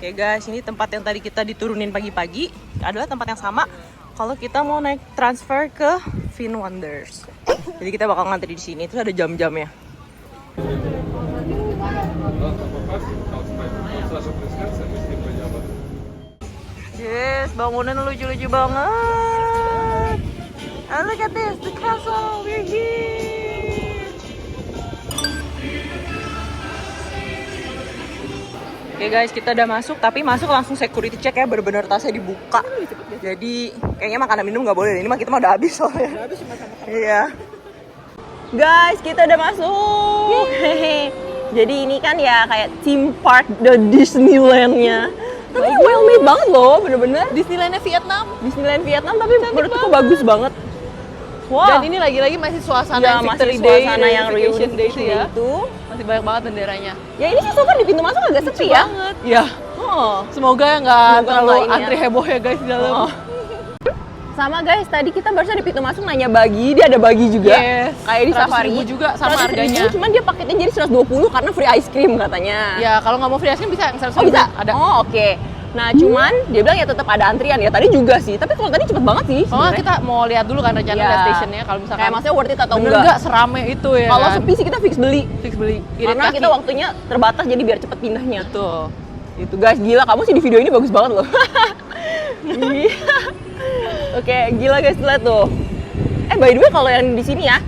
Oke guys, ini tempat yang tadi kita diturunin pagi-pagi adalah tempat yang sama kalau kita mau naik transfer ke Fin Wonders. Jadi kita bakal ngantri di sini. Itu ada jam-jamnya. Yes, bangunan lucu-lucu banget. And look at this, the castle. We're here. Oke guys, kita udah masuk, tapi masuk langsung security check ya, bener-bener tasnya dibuka. Jadi kayaknya makanan minum nggak boleh. Ini mah kita mau udah habis soalnya. Udah habis cuma sama. Iya. Guys, kita udah masuk. Jadi ini kan ya kayak theme park the Disneyland-nya. Tapi well made banget loh, bener-bener. Disneyland Vietnam. Disneyland Vietnam, tapi menurutku bagus banget. Wah. Dan ini lagi-lagi masih suasana Ya, Victory masih Day, suasana yang Reunification Day itu ya. itu. Masih banyak banget benderanya. Ya ini sih so far di pintu masuk agak sepi ya. Banget. Ya. Oh. Semoga nggak Semoga terlalu nggak ini ya. antri heboh ya guys di dalam. Oh. Sama guys, tadi kita barusan di pintu masuk nanya bagi, dia ada bagi juga. Yes. Kayak di 100.000 Safari juga sama 100.000, harganya. Cuman dia paketnya jadi 120 karena free ice cream katanya. Ya, kalau nggak mau free ice cream bisa 100.000. Oh bisa? Ada. Oh oke. Nah cuman dia bilang ya tetap ada antrian ya. Tadi juga sih. Tapi kalau tadi cepet banget sih. Oh, kita mau lihat dulu kan rencana Ya. gas stationnya kalau misalkan. Kayak maksudnya worth it atau bener enggak. nggak serame itu ya. Kalau kan? sepi sih kita fix beli. Fix beli. Irit Karena kaki. kita waktunya terbatas jadi biar cepet pindahnya. Betul. Itu guys, gila kamu sih di video ini bagus banget loh. Oke, gila guys, lihat tuh. By the way kalau yang di sini ya,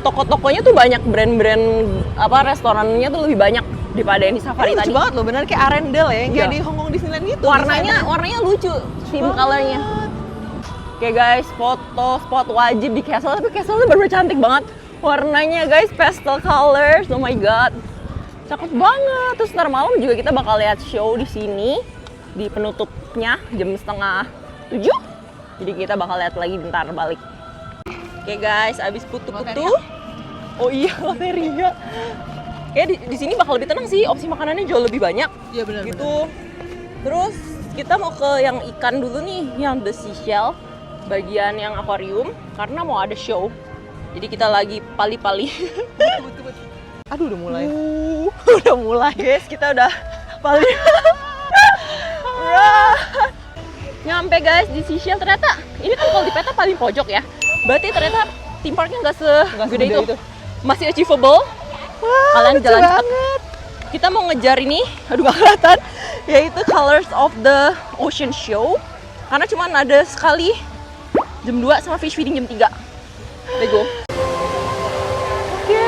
toko-tokonya tuh banyak brand-brand restorannya tuh lebih banyak daripada yang di Safari Ini lucu tadi. banget loh, bener kayak Arendelle ya, yang kayak Iya. di Hong Kong Disneyland gitu. Warnanya lucu, theme colornya. Oke guys, foto spot wajib di castle, tapi castle tuh bener-bener cantik banget. Warnanya guys, pastel colors, oh my god. Cakep banget. Terus ntar malam juga kita bakal lihat show di sini di penutupnya jam 6:30. Jadi kita bakal lihat lagi bentar balik. Oke guys, abis putu-putu. Oh iya, loteria. Kayak di sini bakal lebih tenang sih, opsi makanannya jauh lebih banyak. Iya benar. Gitu. Terus kita mau ke yang ikan dulu nih, yang the seashell, bagian yang akuarium karena mau ada show. Jadi kita lagi pali-pali. Aduh udah mulai. Udah mulai guys, kita udah pali. Nyampe guys di seashell, ternyata ini kan kalau di peta paling pojok ya. Berarti ternyata theme parknya nggak segede itu. Masih achievable. Wah, Kalian lucu jalan cepet. banget. Kita mau ngejar ini, aduh gak kelihatan, yaitu Colors of the Ocean Show. Karena cuma ada sekali jam 2 sama fish feeding jam 3. Let's go. Oke.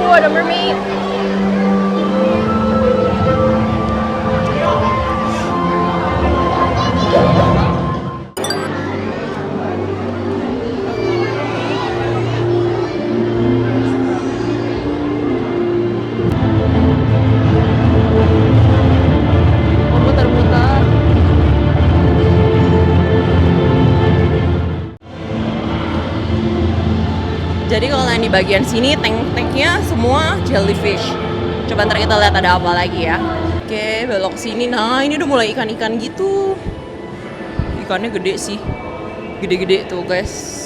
Ada mermaid. Muter-muter. Jadi kalau yang di bagian sini tank-tanknya semua jellyfish. Coba ntar kita lihat ada apa lagi ya. Oke, belok sini. Nah, ini udah mulai ikan-ikan gitu. Ikannya gede sih. Gede-gede tuh, guys.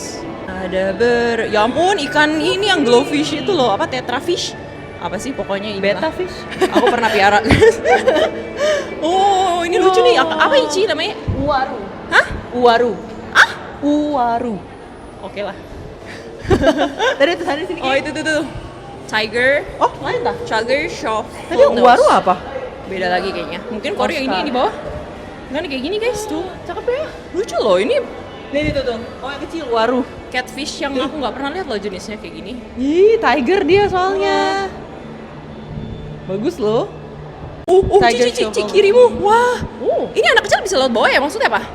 Ada ya ampun, ikan ini yang glowfish itu loh, apa tetrafish? Apa sih pokoknya ini? Betta fish. Aku pernah piara. Oh, ini lucu nih. Apa Ici namanya? Uwaru. Hah? Uwaru. Ah? Uwaru. Oke lah. Tadi itu sana sini. Oh, itu tuh. Tiger. Oh, lain dah. Tiger Shop. Tadi Uwaru apa? Beda lagi kayaknya. Mungkin Korea ini yang di bawah. Enggak nih kayak gini guys tuh. Cakep ya. Lucu loh ini. Nih tuh. Oh yang kecil Uwaru. Catfish yang aku nggak pernah lihat loh jenisnya kayak gini. Ih, tiger dia soalnya. Bagus loh. Tiger Cici Shovel. kirimu. Wah. Ini anak kecil bisa lewat bawah ya? Maksudnya apa?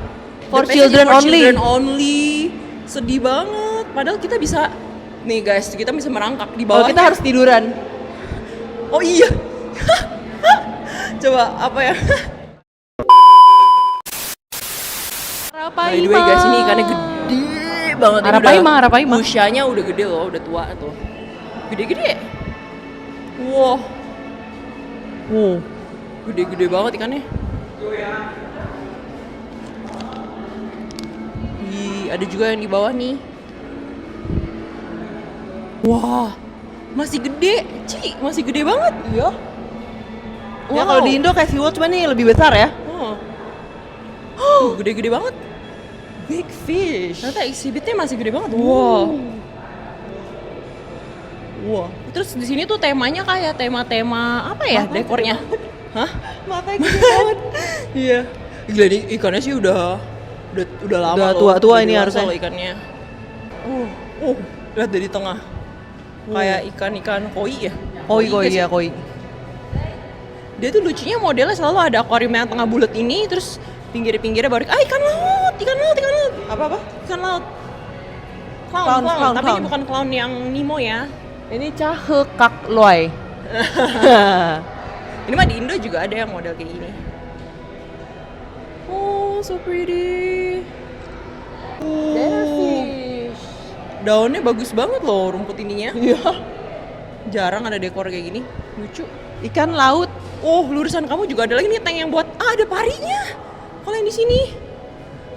For The passage children for only. children only. Sedih banget. Padahal kita bisa nih guys, kita bisa merangkak di bawah. Oh, kita harus tiduran. Oh iya. Coba apa ya? By the way guys, ini ikannya gede banget. Arapaima. Usianya udah gede loh, udah tua tuh. Gede-gede. Wow. Gede-gede banget ikannya. Ada juga yang di bawah nih. Wah, masih gede, Ci, masih gede banget. Iya. Ya kalau di Indo kayak SeaWorld cuma nih lebih besar ya. Gede-gede banget. Big fish. Ternyata exhibitnya masih gede banget. Wow. Wah. Terus di sini tuh temanya kayak tema-tema apa ya dekornya? Hah? Matanya gede banget. Iya. Gila nih ikannya sih udah lama Udah loh. tua-tua Udah ini dewasa harusnya. loh ikannya. Lihat dari tengah. Kayak ikan-ikan koi ya. Koi ya sih? ya koi. Dia tuh lucunya modelnya selalu ada akuarium yang tengah bulat ini, terus pinggir-pinggirnya baru ikan laut. Apa? Ikan laut. Clown, Tapi clown. ini bukan clown yang Nemo ya. Ini cahe kak loy. Ini mah di Indo juga ada yang model kayak gini. Oh, so pretty. Fish. Daunnya bagus banget loh rumput ininya. Iya. Jarang ada dekor kayak gini. Lucu. Ikan laut. Oh, lurusan kamu juga ada lagi nih tank yang buat ada parinya. Kalau yang di sini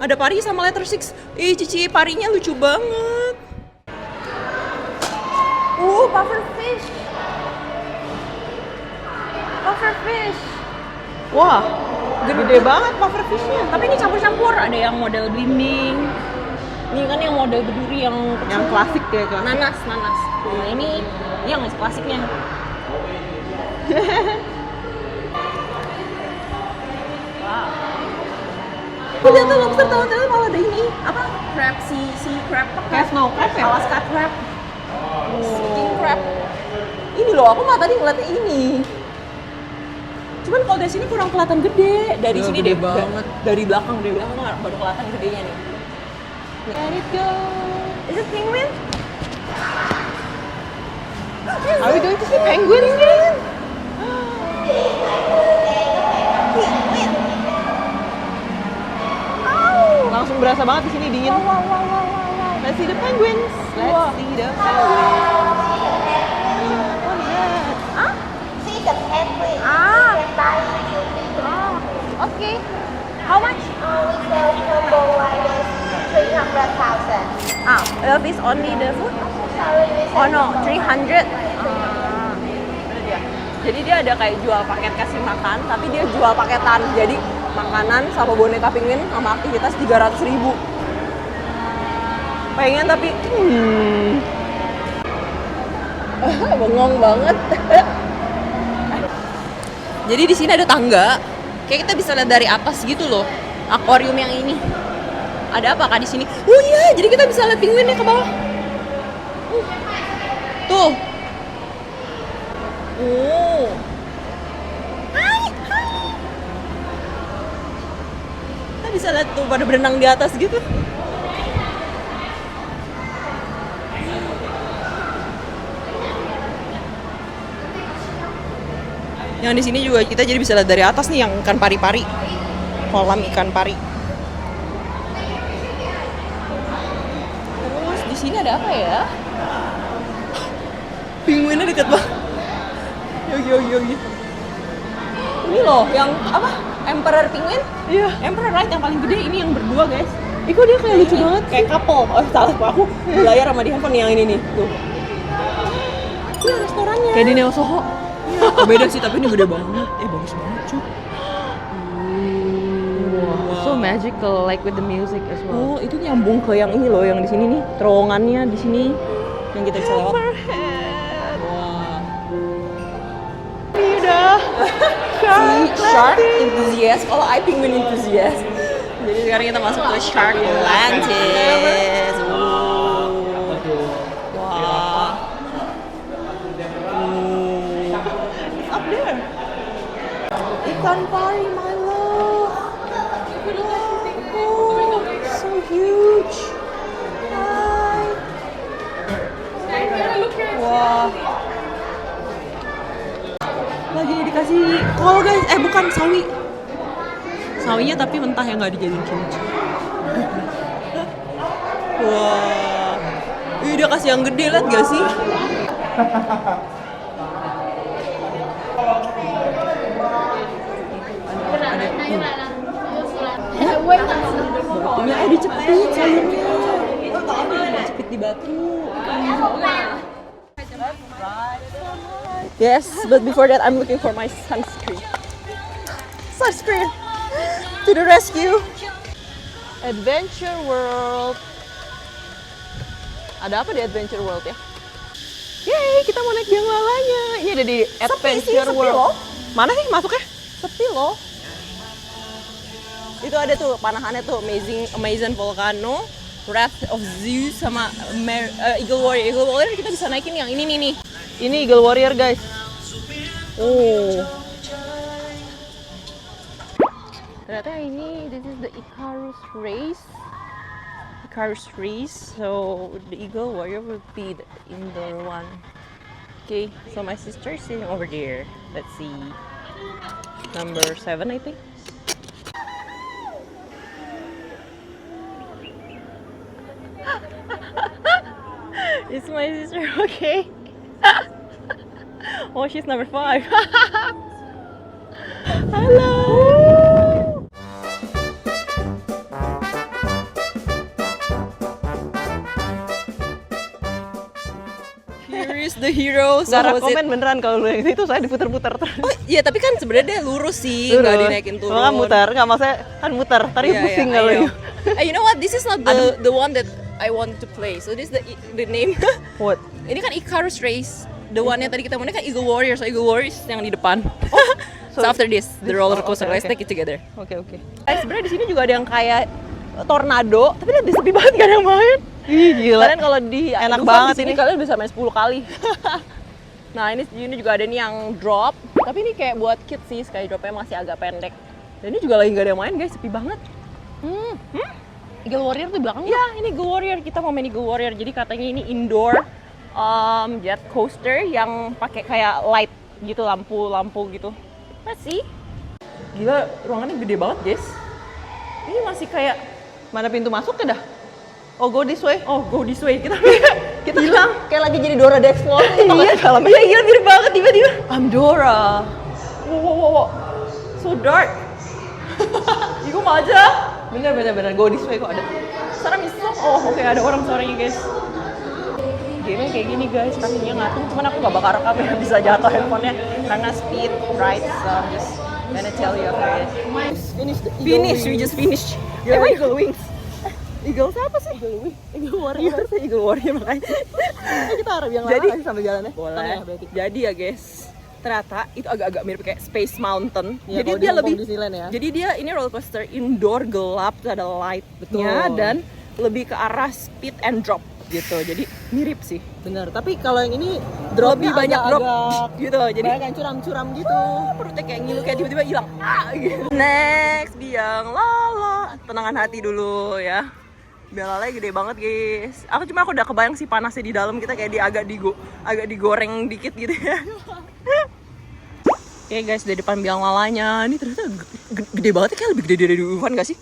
ada pari sama letter 6. Cici, parinya lucu banget. Pufferfish. Pufferfish. Wah, gede banget pufferfishnya. Tapi ini campur-campur, ada yang model belimbing. Ini kan yang model berduri yang kecil. Yang klasik ya kan? Nanas. Nah ini yang klasiknya. Wow. Lihat tuh lobster ternyata malah ada ini apa? Crab si crab apa? Kayak snow crab ya? Alaska crab. King crab. Ini loh, aku mah tadi ngeliatnya ini. Cuman kalau dari sini kurang kelihatan gede. Dari Ya, sini gede deh, banget. dari belakang baru kelihatan gedenya nih. Let it go. Is it penguin? Are we going to see penguins? Langsung berasa banget di sini dingin. Let's see the penguins. Let's see the penguins. See the penguin. Ah. You can buy it. Oh, okay. How much? We sell combo like this, 300,000. That is only the food? Sorry, we Oh sell no, combo. 300. Jadi dia ada kayak jual paket kasih makan, tapi dia jual paketan. Jadi makanan sama boneka penguin sama aktivitas 300.000. Pengen tapi bengong banget. Jadi di sini ada tangga. Kayak kita bisa lihat dari atas gitu loh. Akuarium yang ini. Ada apa kah di sini? Oh iya, jadi kita bisa lihat penguinnya ke bawah. Tuh. Oh. Hai. Kita bisa lihat tuh pada berenang di atas gitu. Yang di sini juga kita jadi bisa lihat dari atas nih yang ikan pari-pari. Kolam ikan pari. Terus di sini ada apa ya? Penguinnya deket banget. Yogi. Ini loh yang apa? Emperor penguin? Iya. Emperor right yang paling gede ini yang berdua guys. Ih, kok dia kayak lucu banget. Kayak couple. Oh salah aku belayar sama di handphone yang ini nih. Tuh. Ini restorannya. Kayak di Neo Soho. Oh, beda sih tapi ini gede banget. Bagus banget cuy. Wow. So magical, like with the music as well. Oh itu nyambung ke yang ini loh yang di sini nih. Terowongannya di sini yang kita bisa lewat. Wah. Si shark enthusiast, kalau I penguin enthusiast. Jadi sekarang kita masuk ke Shark Atlantis. Wah. It's up there. Ikan pari, my love. Oh, so huge. Hi. Wah. Lagi dikasih kol guys, bukan sawi. Sawinya tapi mentah yang nggak dijadiin kimchi. Wah, ih dia kasih yang gede, liat gak sih? Batunya dicepit sayurnya. Dicepit di batu. Yes, but before that I'm looking for my sunscreen. let's sprint to the rescue. Adventure World. Ada apa di Adventure World ya? Yeay, kita mau naik biang lalanya. Ini ada di Adventure sepi World. loh. Mana sih masuknya? Sepi loh. Itu ada tuh panahannya tuh Amazing Volcano, Wrath of Zeus sama Eagle Warrior. Eagle Warrior kita bisa naikin yang ini nih. Ini Eagle Warrior guys. Oh. Ternyata ini, this is the Icarus race. Icarus race, so the Eagle Warrior will be the indoor one. Okay, so my sister is sitting over there. Let's see. Number 7, I think. Is my sister okay? Oh, she's number 5. Hello! Here is the hero. So Gak how's it? komen beneran kalau lu yang itu saya diputer-puter terus. Oh iya, tapi kan sebenarnya dia lurus sih, nggak dinaikin turun. Kan muter, nggak maksudnya kan muter, tadi Iya, pusing iya, kalau I you. know. You know what? This is not the one that I want to play. So this is the name. What? Ini kan Icarus Race. The one yang tadi kita mau naik kan Eagle Warrior. So Eagle Warrior is yang di depan. So after this, the roller coaster. okay, Let's okay. take it together. Oke. Sebenarnya di sini juga ada yang kayak tornado, tapi lihat sepi banget gak ada yang main. Ih gila. Kalian kalau di Enak Dufan banget di sini ini. kalian bisa main 10 kali. Nah ini juga ada nih yang drop, tapi ini kayak buat kids sih, sky dropnya masih agak pendek. Dan ini juga lagi gak ada yang main guys, sepi banget. Eagle Warrior tuh belakang. Ya ini Eagle Warrior, kita mau main Eagle Warrior. Jadi katanya ini indoor jet coaster yang pakai kayak light gitu, lampu gitu. Masih. Gila, ruangannya gede banget guys. Ini masih kayak Mana pintu masuknya dah? Oh, go this way. oh go this way. Kita Hilang. Kayak lagi jadi Dora the Explorer. Iya gila mirip banget tiba-tiba. I'm Dora. Wow. So dark. Iku mau aja. Bener. Go this way kok ada. Sekarang misal. Oh oke, ada orang suaranya guys. Game kayak gini guys, kakinya ngatung. Cuman aku gak bakal rekam ya, bisa jatuh handphonenya karena speed right. So I'm just gonna tell you okay guys. Finish, we just finished. Emang Eagle Wings? Eagle siapa sih? Eagle Warrior. Eagle Warrior makanya. Kita harap yang Jadi- lama sambil jalannya. Boleh. Jadi ya guys, ternyata itu agak-agak mirip kayak Space Mountain. Ya, jadi kalau dia di Hong lebih Kong Disneyland ya. Jadi dia ini roller coaster indoor gelap, tuh ada lightnya Betul. dan lebih ke arah speed and drop gitu. Jadi mirip sih. Bener, tapi kalau yang ini Lebih banyak drop agak gitu. Jadi banyak yang curam-curam gitu. perutnya kayak ngilu kayak tiba-tiba hilang. Gitu. Next biang lala. Tenangan hati dulu ya. Biang lala gede banget guys. Aku udah kebayang sih panasnya di dalam, kita kayak agak digoreng dikit gitu ya. Oke guys, dari depan biang lalanya. Ini ternyata gede banget ya, kayak lebih gede dari Dufan gak sih?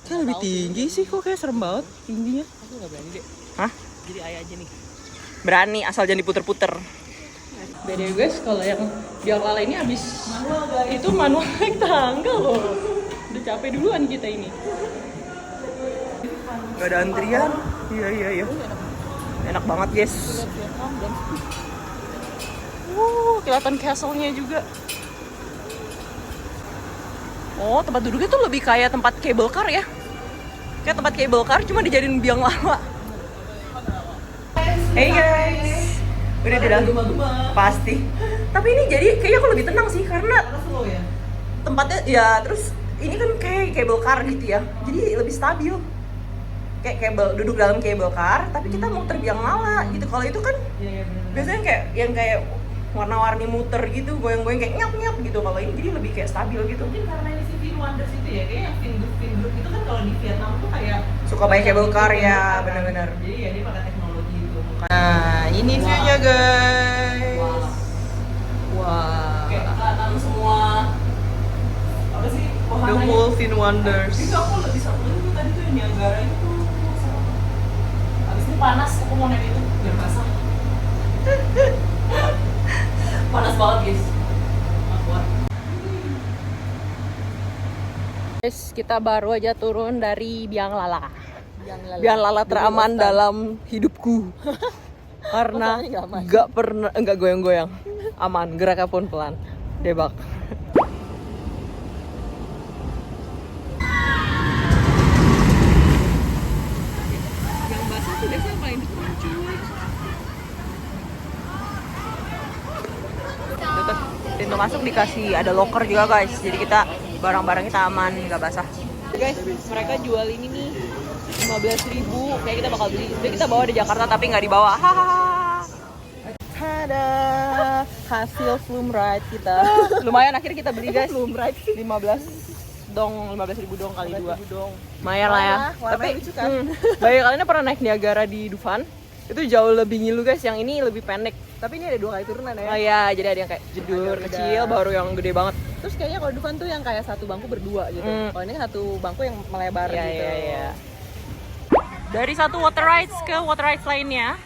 Kayak lebih tinggi sih, kok kayak serem banget tingginya. Aku nggak berani deh. Hah? Jadi ayah aja nih. Berani asal jangan diputer-puter. Beda guys, kalau yang biang lala ini habis Manual guys. itu manual naik tangga loh. Udah capek duluan kita ini. Gak ada antrian. Iya. Enak banget guys. Kelihatan castle-nya juga. Oh, tempat duduknya tuh lebih kayak tempat cable car ya. Kayak tempat cable car cuma dijadiin biang lala. Hey guys. Udah di dalam. Pasti. Tapi ini jadi kayaknya aku lebih tenang sih karena Slow ya. tempatnya ya, terus ini kan kayak cable car gitu ya, jadi lebih stabil, kayak duduk dalam cable car tapi kita muter biang lala gitu. Kalau itu kan Iya bener. biasanya kayak warna-warni muter gitu, goyang-goyang kayak nyap gitu. Kalau ini jadi lebih kayak stabil gitu. Mungkin karena ini si Fin Wonders itu ya, kayaknya yang Fin Group itu kan kalau di Vietnam tuh kayak Suka pakai cable car ya, benar-benar. Jadi ya dia pakai teknologi itu. Nah ini view-nya guys. Wah. Kayak kelihatan semua apa sih The wahananya. whole Fin Wonders. Itu aku lebih satu lagi tuh tadi tuh yang Niagara itu. Abis ini panas, aku mau naik itu biar basah. Panas banget guys. Guys, kita baru aja turun dari biang lala. Biang lala teraman dalam hidupku. Karena soalnya nggak aman. enggak goyang-goyang. Aman, geraknya pun pelan. Debak. masuk dikasih ada locker juga guys. Jadi kita barang-barang kita aman, nggak basah. Guys, mereka jual ini nih 15.000. Kayak kita bakal beli. Jadi kita bawa di Jakarta tapi nggak dibawa. Hahaha. Tada, hasil flume ride kita. Lumayan akhirnya kita beli guys. Flume ride 15.000 dong kali 2. Lumayan lah ya. Tapi lucu kan. Banyak kalian pernah naik Niagara di Dufan? Itu jauh lebih ngilu guys. Yang ini lebih pendek. Tapi ini ada 2 kali turunan ya. Oh iya, jadi ada yang kayak jedur kecil, baru yang gede banget. Terus kayaknya kalau Dufan tuh yang kayak satu bangku berdua gitu. Kalau ini satu bangku yang melebar Iya, gitu. iya. Dari satu water rides ke water rides lainnya,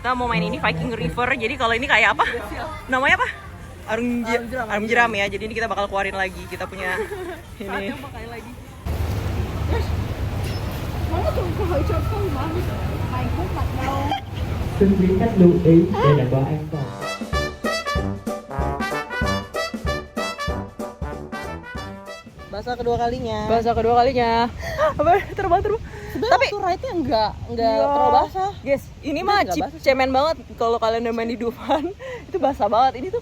kita mau main ini Viking River. Jadi kalau ini kayak apa? Namanya apa? Arung jeram ya. Jadi ini kita bakal keluarin lagi. Kita punya ini. Xin quý khách lưu ý để đảm bảo an toàn. Bahasa kedua kalinya. Apa? Terbang. Tapi tuh ride-nya enggak terlalu basah. Guys, ini mah nggak chip basah. cemen banget. Kalau kalian udah main di Dufan, itu basah banget. Ini tuh,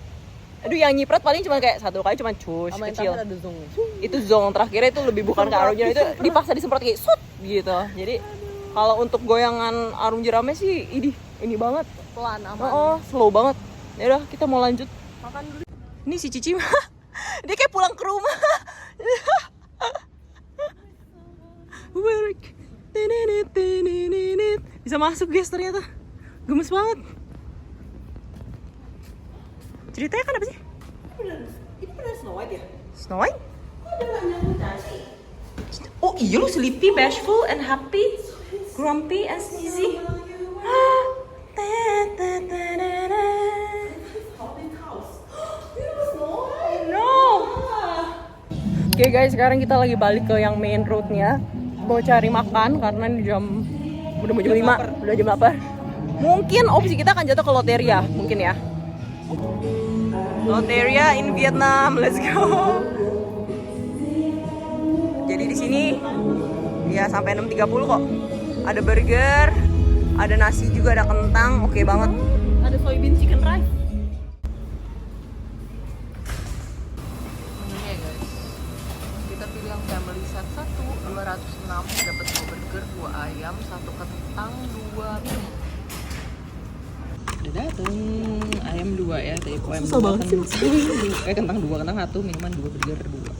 aduh yang nyiprat paling cuma kayak satu kali cuma cus Sama yang kecil. terakhir ada zong. Itu zong terakhirnya itu lebih bukan ke arungnya, itu dipaksa disemprot kayak sut gitu. Jadi kalau untuk goyangan arung jeramnya sih ini banget. Pelan aman. Oh, slow banget. Ya udah, kita mau lanjut. Makan dulu. Ini si Cici dia kayak pulang ke rumah. Bisa masuk guys ternyata. Gemes banget. Ceritanya kan apa sih? Ini benar Snow White ya? Snow White? Oh iya, lu sleepy, bashful, and happy, grumpy, and sneezy. No. Oke guys, sekarang kita lagi balik ke yang main roadnya. Mau cari makan karena ini udah mau jam 5, udah jam 8. Mungkin opsi kita akan jatuh ke Loteria, mungkin ya. Loteria in Vietnam, let's go. Jadi di sini ya sampai 6.30 kok. Ada burger, ada nasi juga, ada kentang, oke banget. Ada soybean chicken rice. Menunya guys, kita pilih yang family set 1, 206, dapat 2 burger, 2 ayam, 1 kentang, 2 mie. Udah dateng, ayam 2 ya, tadi ayam Susah banget sih. Kentang 2, kentang 1, minuman 2, burger 2.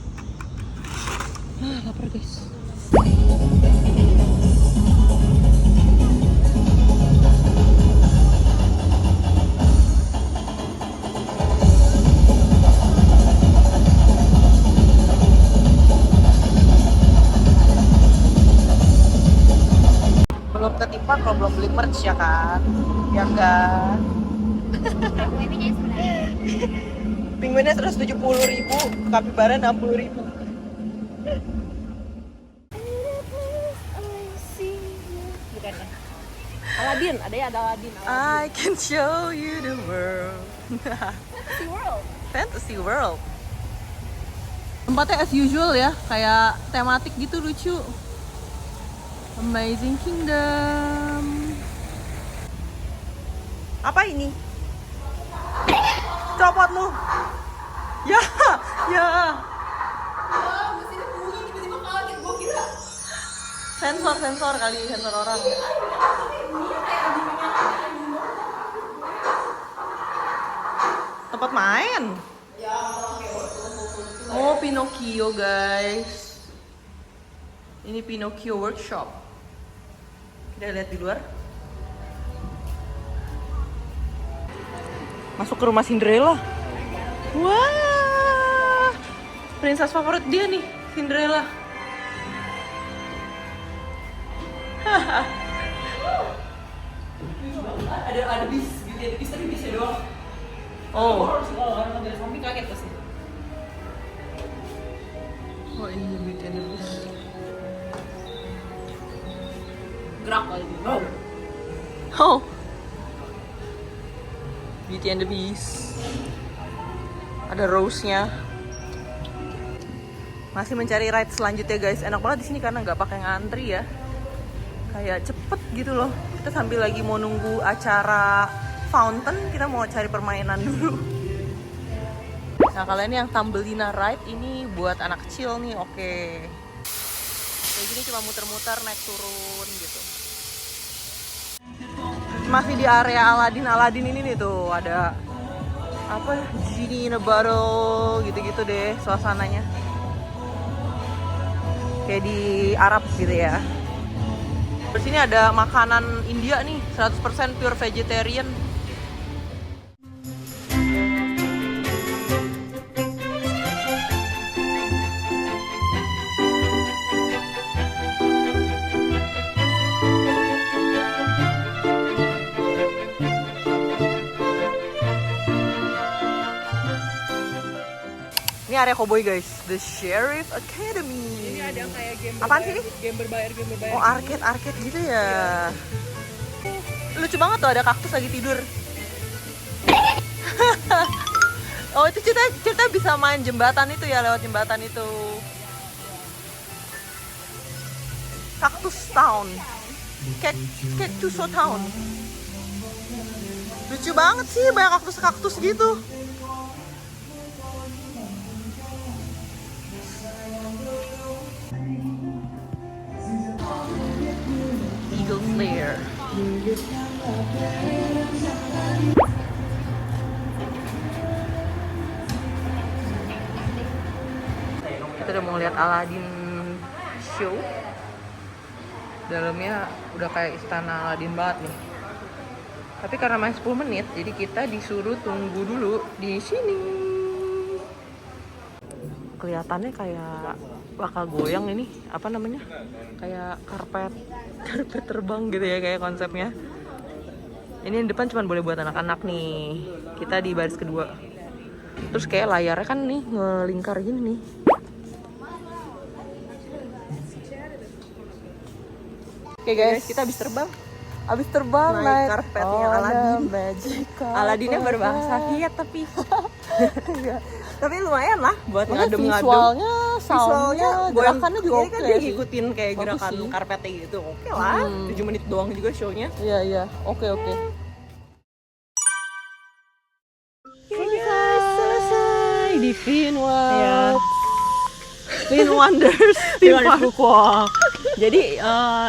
Lapar guys. Belum ketimpa kalau belum beli merch ya kan? Ya enggak? Pinguinnya 170.000, kapibara 60.000. Bukannya. Aladin, ada Aladin. I can show you the world. Fantasy world. Tempatnya as usual ya, kayak tematik gitu, lucu. Amazing Kingdom. Apa ini? Copot lu. Ya, ya. Sensor kali, sensor orang. Tempat main. Oh, Pinocchio guys. Ini Pinocchio workshop. Kita lihat di luar. Masuk ke rumah Cinderella. Wah, princess favorit dia nih, Cinderella. ada bis gitu, ada bis tapi bisnya doang. Oh. Kalau orang dari samping kaget pasti. Oh ini Beauty and the Beast. Gerak lagi. Oh. Beauty and the Beast. Ada Rose-nya. Masih mencari ride selanjutnya guys. Enak banget di sini karena nggak pakai ngantri ya. Kayak cepet gitu loh. Kita sambil lagi mau nunggu acara fountain, kita mau cari permainan dulu. Nah kalau ini yang Thumbelina Ride ini buat anak kecil nih, oke. Kayak gini cuma muter-muter naik turun gitu. Masih di area Aladdin ini nih tuh ada apa Genie in a Bottle gitu-gitu deh suasananya. Kayak di Arab gitu ya. Terus sini ada makanan India nih, 100% pure vegetarian. Ini area cowboy guys, The Sheriff Academy. Ini ada yang kayak game Apaan sih ini? Game berbayar. Oh arcade gitu ya. Lucu banget tuh, ada kaktus lagi tidur. Oh itu cerita bisa main jembatan itu ya, lewat jembatan itu. Cactus Town, Cactus Town. Lucu banget sih, banyak kaktus gitu. Eagle Slayer. Kita udah mau lihat Aladdin show. Dalamnya udah kayak istana Aladdin banget nih. Tapi karena main 10 menit, jadi kita disuruh tunggu dulu di sini. Kelihatannya kayak bakal goyang ini, apa namanya? Kayak karpet terbang gitu ya kayak konsepnya. Ini yang depan cuma boleh buat anak-anak nih. Kita di baris kedua. Terus kayak layarnya kan nih ngelingkar gini nih. Oke guys, kita habis terbang. Naik karpetnya Aladdin. Aladdinnya berbahasa Viet tapi. Tapi lumayan lah buat ngadem-ngadem. Visualnya gerakannya juga oke sih. Ngikutin kayak gerakan karpetnya gitu. Oke lah. 7 menit doang juga show-nya. Iya. Oke. Selesai di Iya. Twin Wonders. Jadi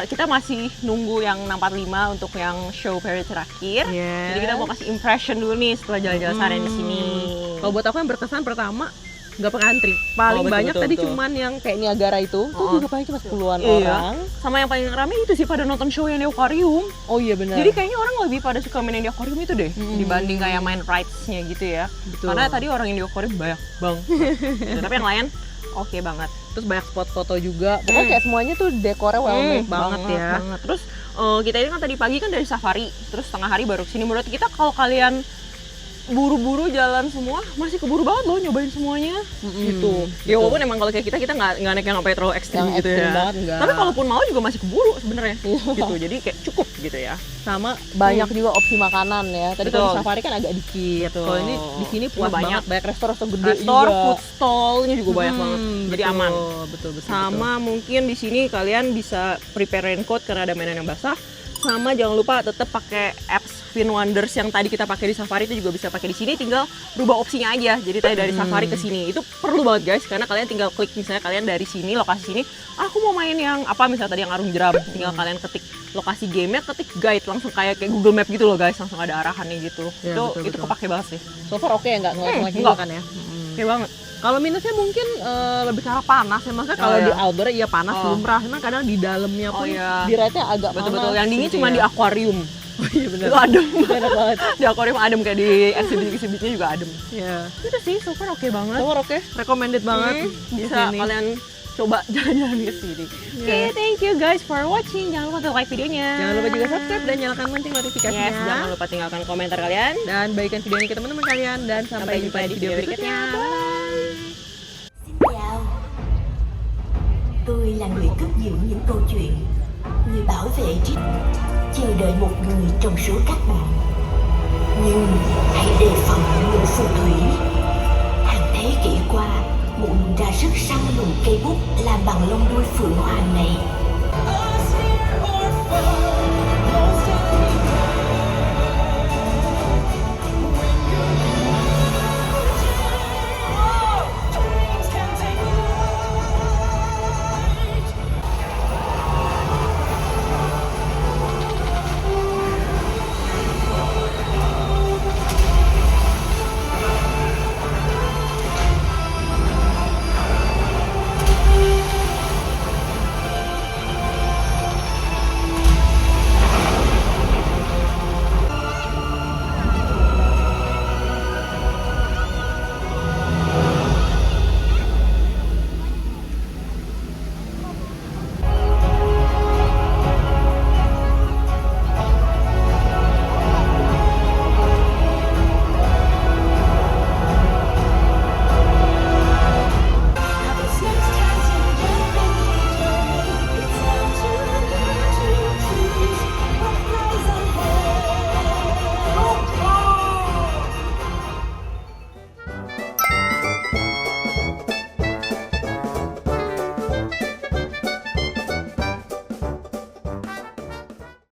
kita masih nunggu yang 645 untuk yang show period terakhir. Yes. Jadi kita mau kasih impression dulu nih setelah jalan-jalan seharian di sini. Kalau buat aku yang berkesan pertama nggak pakai antri. Paling banyak tadi cuman yang kayak Niagara itu. Tuh juga paling cuma 10-an orang. Sama yang paling rame itu sih pada nonton show yang di aquarium. Oh iya benar. Jadi kayaknya orang lebih pada suka main yang di aquarium itu deh dibanding kayak main rides-nya gitu ya. Betul. Karena tadi orang yang di aquarium banyak banget. Tapi yang lain oke banget. Terus banyak spot foto juga. Pokoknya kayak semuanya tuh dekornya well made banget ya. Terus kita ini kan tadi pagi kan dari safari, terus tengah hari baru kesini. Menurut kita kalau kalian buru-buru jalan semua, masih keburu banget loh nyobain semuanya gitu. Ya walaupun emang kalau kayak kita nggak naik yang sampai terlalu ekstrim Yang gitu ekstrim ya. banget, enggak. Tapi kalaupun mau juga masih keburu sebenarnya gitu. Jadi kayak cukup gitu ya. Sama banyak juga opsi makanan ya. Tadi kalau di Betul. safari kan agak dikit. Betul. Kalau ini di sini puas Banyak. banget, banyak restoran gede Restoran, juga. food stall-nya juga banyak banget. Jadi Betul, aman. Betul. Sama mungkin di sini kalian bisa prepare raincoat karena ada mainan yang basah. Sama jangan lupa tetap pakai apps Twin Wonders yang tadi kita pakai di Safari itu juga bisa pakai di sini, tinggal rubah opsinya aja. Jadi tadi dari Safari ke sini itu perlu banget guys, karena kalian tinggal klik misalnya kalian dari sini lokasi sini, aku mau main yang apa misalnya tadi yang Arung Jeram, tinggal kalian ketik lokasi gamenya, ketik guide langsung kayak Google Map gitu loh guys, langsung ada arahannya gitu. Ya, Itu kepake banget sih. So far oke ya, nggak ngelek-ngelek juga enggak. kan ya. Oke banget. Kalau minusnya mungkin lebih ke arah panas ya, maksudnya kalau iya. di outdoor iya panas lumrah, cuman kadang di dalamnya pun iya. di ride-nya agak Betul-betul. panas. Yang dingin gitu cuma ya. di akuarium. Oh iya benar. Itu adem. Enak banget. Di akuarium adem kayak di exhibit-exhibitnya juga adem. Iya. Itu sih so far oke banget. So far oke, recommended banget. di Bisa sini. kalian coba jalan-jalan ke sini. Oke, thank you guys for watching. Jangan lupa like videonya. Jangan lupa juga subscribe dan nyalakan lonceng notifikasinya. Yes, jangan lupa tinggalkan komentar kalian. Dan bagikan video ini ke teman-teman kalian dan sampai jumpa di video berikutnya. Bye. Chào, tôi là người cất giữ những câu chuyện, người bảo vệ trí, chờ đợi một người trong số các bạn. Nhưng hãy đề phòng những phù thủy. Hàng thế kỷ qua, mụ ra rất săn lùng cây bút làm bằng lông đuôi phượng hoàng này.